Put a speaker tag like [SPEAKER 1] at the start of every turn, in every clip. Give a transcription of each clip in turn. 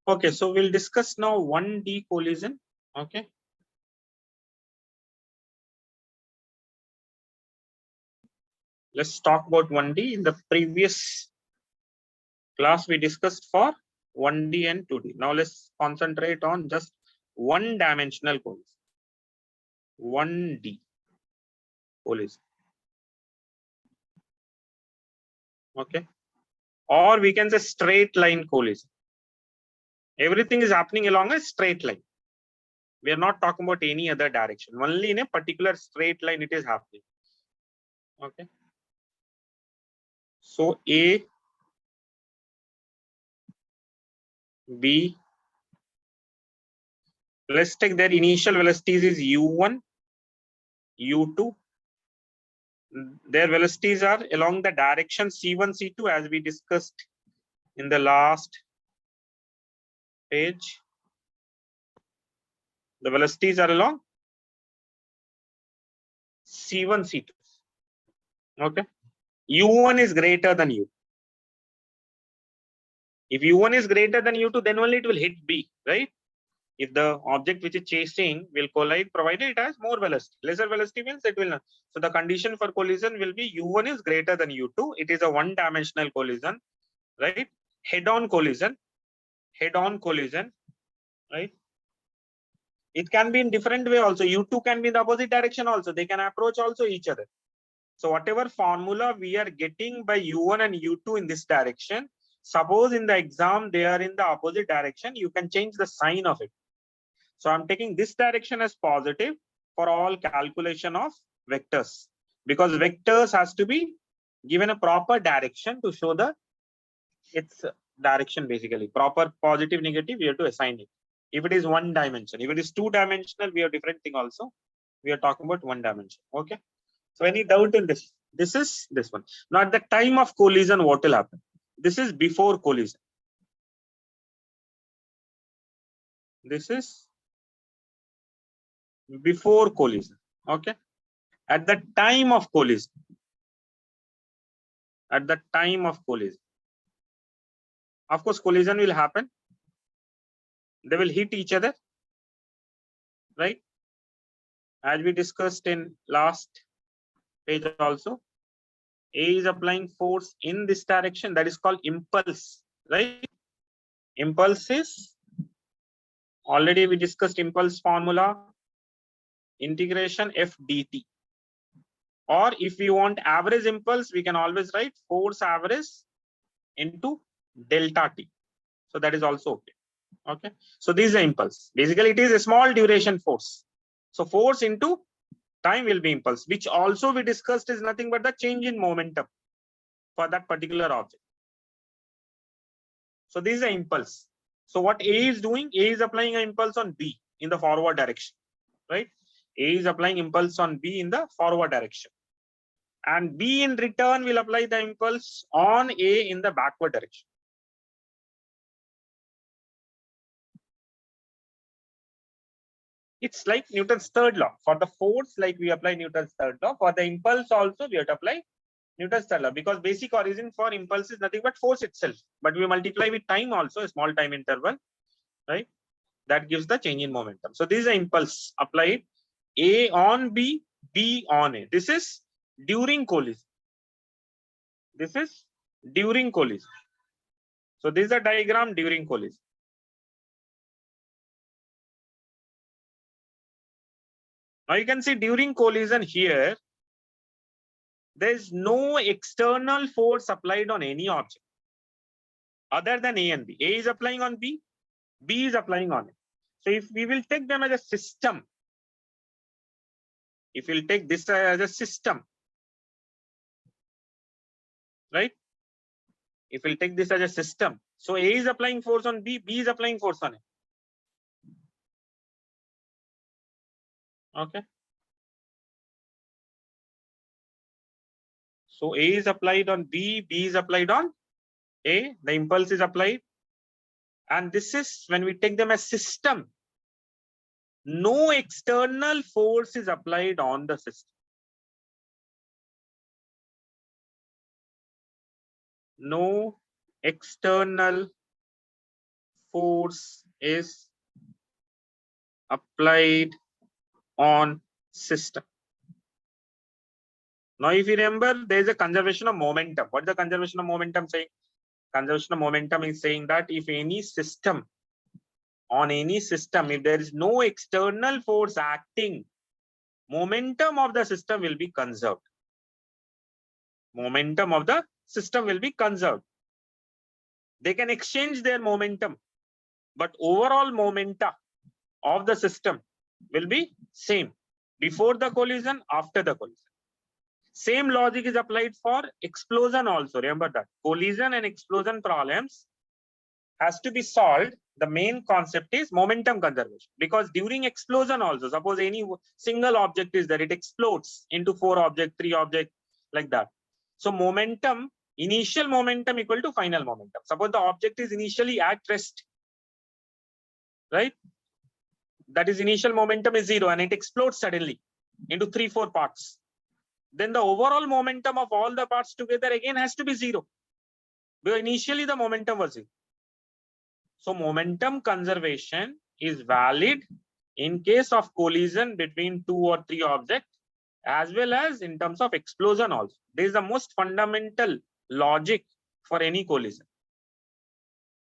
[SPEAKER 1] Okay, so we'll discuss now 1D collision. Okay. Let's talk about 1D. In the previous class, we discussed for 1D and 2D. Now let's concentrate on just one-dimensional collision. 1D collision. Okay. Or we can say straight line collision. Everything is happening along a straight line. We are not talking about any other direction. Only in a particular straight line it is happening. Okay. So A, B, let's take their initial velocities is U1, U2. Their velocities are along the direction C1, C2 as we discussed in the last page. The velocities are along C1, C2. Okay. U1 is greater than U. If U1 is greater than U2, then only it will hit B, right? If the object which is chasing will collide, provided it has more velocity. Lesser velocity means it will not. So the condition for collision will be U1 is greater than U2. It is a one-dimensional collision, right? Head-on collision. Head-on collision, right? It can be in different way also. U2 can be in the opposite direction also. They can approach also each other. So whatever formula we are getting by U1 and U2 in this direction, suppose in the exam they are in the opposite direction, you can change the sign of it. So I'm taking this direction as positive for all calculation of vectors, because vectors has to be given a proper direction to show the its direction. Basically proper positive negative we have to assign it if it is one dimension. If it is two dimensional, we have different thing also. We are talking about one dimension. Okay, so any doubt in this? This is this one. Now at the time of collision, what will happen? This is before collision. This is before collision. Okay, at the time of collision, at the time of collision, of course collision will happen. They will hit each other, right? As we discussed in last page also, A is applying force in this direction, that is called impulse, right? Impulse is, already we discussed impulse formula, integration F dt. Or if we want average impulse, we can always write force average into delta t. So that is also okay. Okay, so this is the impulse. Basically it is a small duration force. So force into time will be impulse, which also we discussed is nothing but the change in momentum for that particular object. So this is the impulse. So what A is doing, A is applying an impulse on B in the forward direction, right? A is applying impulse on B in the forward direction, and B in return will apply the impulse on A in the backward direction. It's like Newton's third law. For the force, like we apply Newton's third law. For the impulse also, we have to apply Newton's third law, because basic origin for impulse is nothing but force itself. But we multiply with time also, a small time interval, right? That gives the change in momentum. So this is the impulse applied A on B, B on A. This is during collision. This is during collision. So this is a diagram during collision. Now you can see during collision here, there is no external force applied on any object other than A and B. A is applying on B, B is applying on A. So if we will take them as a system, if we'll take this as a system, right? If we'll take this as a system, so A is applying force on B, B is applying force on A. Okay. So A is applied on B, B is applied on A, the impulse is applied. And this is when we take them as system, no external force is applied on the system. No external force is applied on system. Now, if you remember, there is a conservation of momentum. What is the conservation of momentum saying? Conservation of momentum is saying that if any system, on any system, if there is no external force acting, momentum of the system will be conserved. Momentum of the system will be conserved. They can exchange their momentum, but overall momentum of the system will be same before the collision, after the collision. Same logic is applied for explosion also. Remember that collision and explosion problems has to be solved. The main concept is momentum conservation, because during explosion also, suppose any single object is there, it explodes into 4 objects, 3 objects, like that. So momentum, initial momentum equal to final momentum. Suppose the object is initially at rest, right? That is, initial momentum is 0 and it explodes suddenly into 3-4 parts. Then the overall momentum of all the parts together again has to be 0. Because initially the momentum was 0. So momentum conservation is valid in case of collision between 2 or 3 objects, as well as in terms of explosion also. This is the most fundamental logic for any collision.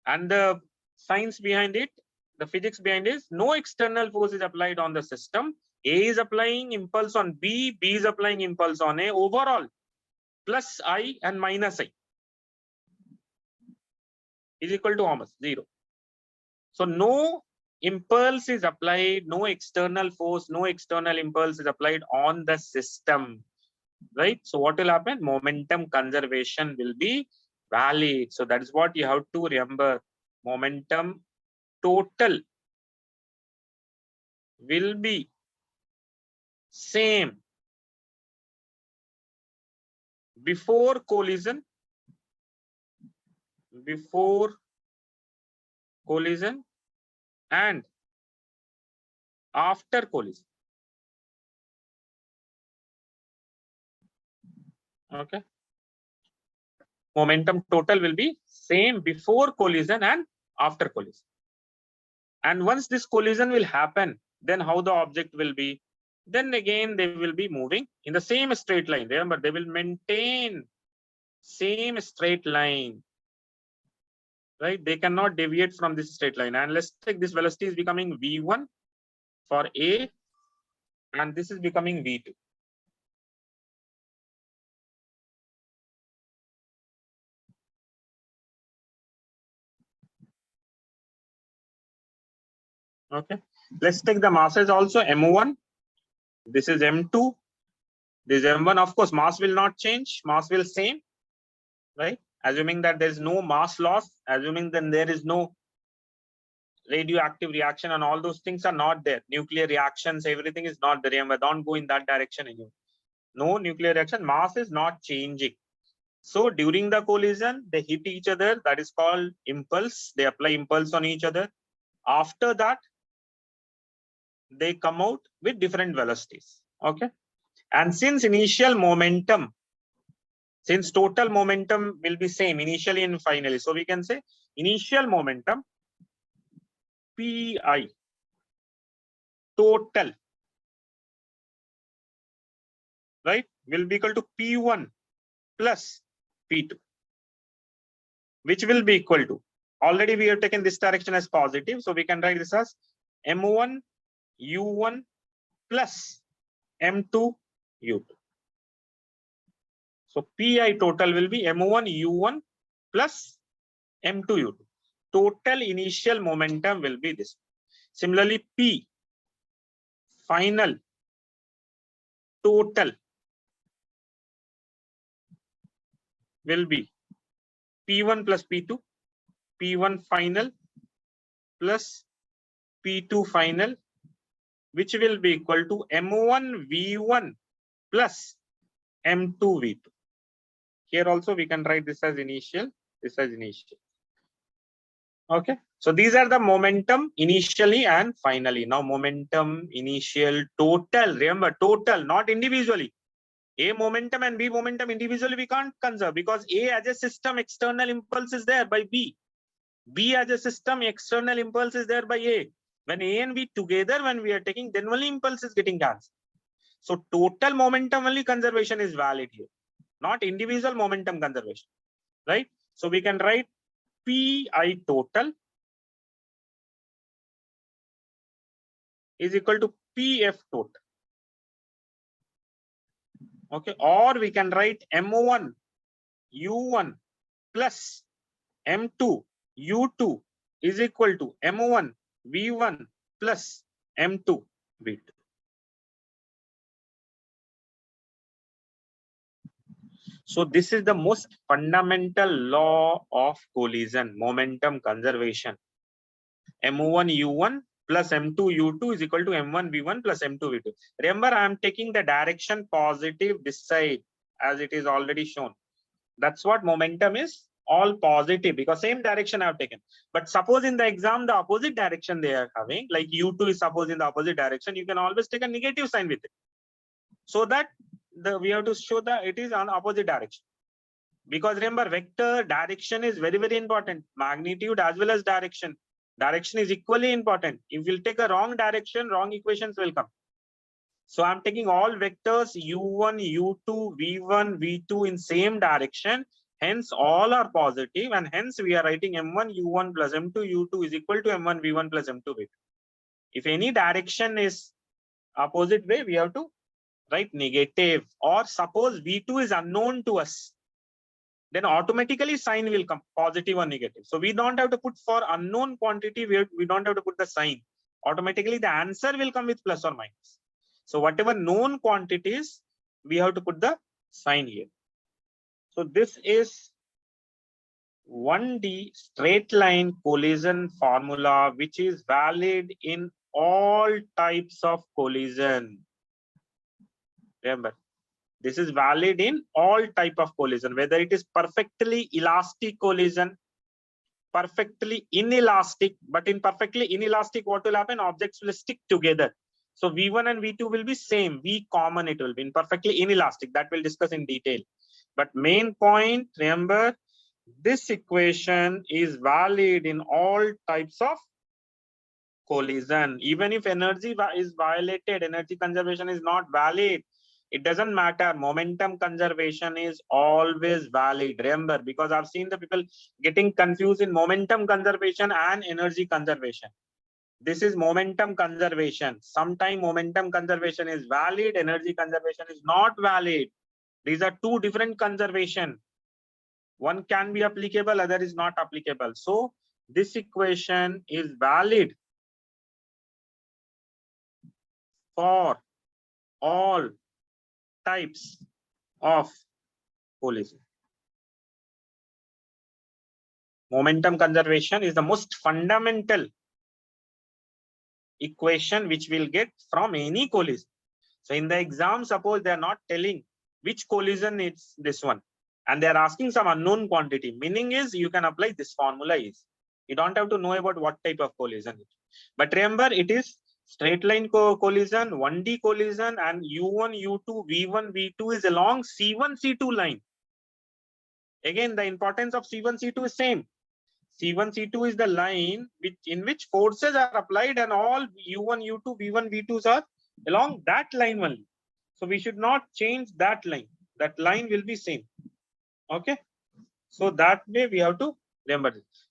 [SPEAKER 1] And the science behind it, the physics behind it is no external force is applied on the system. A is applying impulse on B, B is applying impulse on A. Overall, plus I and minus I is equal to how much? 0. So no impulse is applied, no external force, no external impulse is applied on the system, right? So what will happen? Momentum conservation will be valid. So that is what you have to remember. Momentum total will be same before collision, and after collision. Okay. Momentum total will be same before collision and after collision. And once this collision will happen, then how the object will be? Then again, they will be moving in the same straight line. Remember, they will maintain same straight line, right? They cannot deviate from this straight line. And let's take this velocity is becoming V1 for A, and this is becoming V2. Okay. Let's take the masses also. M1. This is M2. This is M1. Of course, mass will not change. Mass will same, right? Assuming that there is no mass loss, assuming then there is no radioactive reaction and all those things are not there. Nuclear reactions, everything is not there. Remember, don't go in that direction anymore. No nuclear reaction, mass is not changing. So during the collision, they hit each other. That is called impulse. They apply impulse on each other. After that, they come out with different velocities. Okay. And since initial momentum, since total momentum will be same initially and finally, so we can say initial momentum Pi total, right, will be equal to P1 plus P2, which will be equal to, already we have taken this direction as positive, so we can write this as M1 U1 plus M2 U2. So Pi total will be M1 U1 plus M2 U2. Total initial momentum will be this. Similarly, P final total will be P1 plus P2, P1 final plus P2 final, which will be equal to M1 V1 plus M2 V2. Here also we can write this as initial, this as initial. Okay, so these are the momentum initially and finally. Now momentum initial total, remember total, not individually. A momentum and B momentum individually we can't conserve, because A as a system external impulse is there by B. B as a system, external impulse is there by A. When A and B together, when we are taking, then only impulse is getting cancelled. So total momentum only conservation is valid here, not individual momentum conservation, right? So we can write Pi total is equal to Pf total. Okay, or we can write M1 U1 plus M2 U2 is equal to M1 V1 plus M2 V2. So this is the most fundamental law of collision, momentum conservation. M1 U1 plus M2 U2 is equal to M1 V1 plus M2 V2. Remember, I am taking the direction positive this side as it is already shown. That's what momentum is, all positive, because same direction I have taken. But suppose in the exam, the opposite direction they are having, like U2 is suppose in the opposite direction, you can always take a negative sign with it. So that we have to show that it is on opposite direction. Because remember, vector direction is very, very important. Magnitude as well as direction. Direction is equally important. If you take a wrong direction, wrong equations will come. So I'm taking all vectors U1, U2, V1, V2 in same direction. Hence, all are positive, and hence we are writing M1 U1 plus M2 U2 is equal to M1 V1 plus M2 V2. If any direction is opposite way, we have to write negative. Or suppose V2 is unknown to us, then automatically sign will come positive or negative. So we don't have to put for unknown quantity, we don't have to put the sign. Automatically the answer will come with plus or minus. So whatever known quantities, we have to put the sign here. So this is 1D straight line collision formula, which is valid in all types of collision. Remember, this is valid in all type of collision, whether it is perfectly elastic collision, perfectly inelastic. But in perfectly inelastic, what will happen? Objects will stick together. So V1 and V2 will be same. V common it will be. In perfectly inelastic, that we'll discuss in detail. But main point, remember, this equation is valid in all types of collision. Even if energy is violated, energy conservation is not valid, it doesn't matter. Momentum conservation is always valid. Remember, because I've seen the people getting confused in momentum conservation and energy conservation. This is momentum conservation. Sometimes momentum conservation is valid, energy conservation is not valid. These are two different conservation. One can be applicable, other is not applicable. So this equation is valid for all types of collision. Momentum conservation is the most fundamental equation which we'll get from any collision. So in the exam, suppose they are not telling which collision it's this one, and they are asking some unknown quantity. Meaning is you can apply this formula is. You don't have to know about what type of collision it is. But remember, it is straight line collision, 1D collision, and U1, U2, V1, V2 is along C1, C2 line. Again, the importance of C1, C2 is same. C1, C2 is the line in which forces are applied, and all U1, U2, V1, V2s are along that line only. So we should not change that line. That line will be same. Okay. So that way we have to remember this.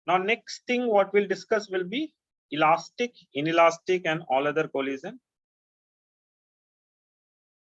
[SPEAKER 1] Now next thing what we'll discuss will be elastic, inelastic, and all other collision.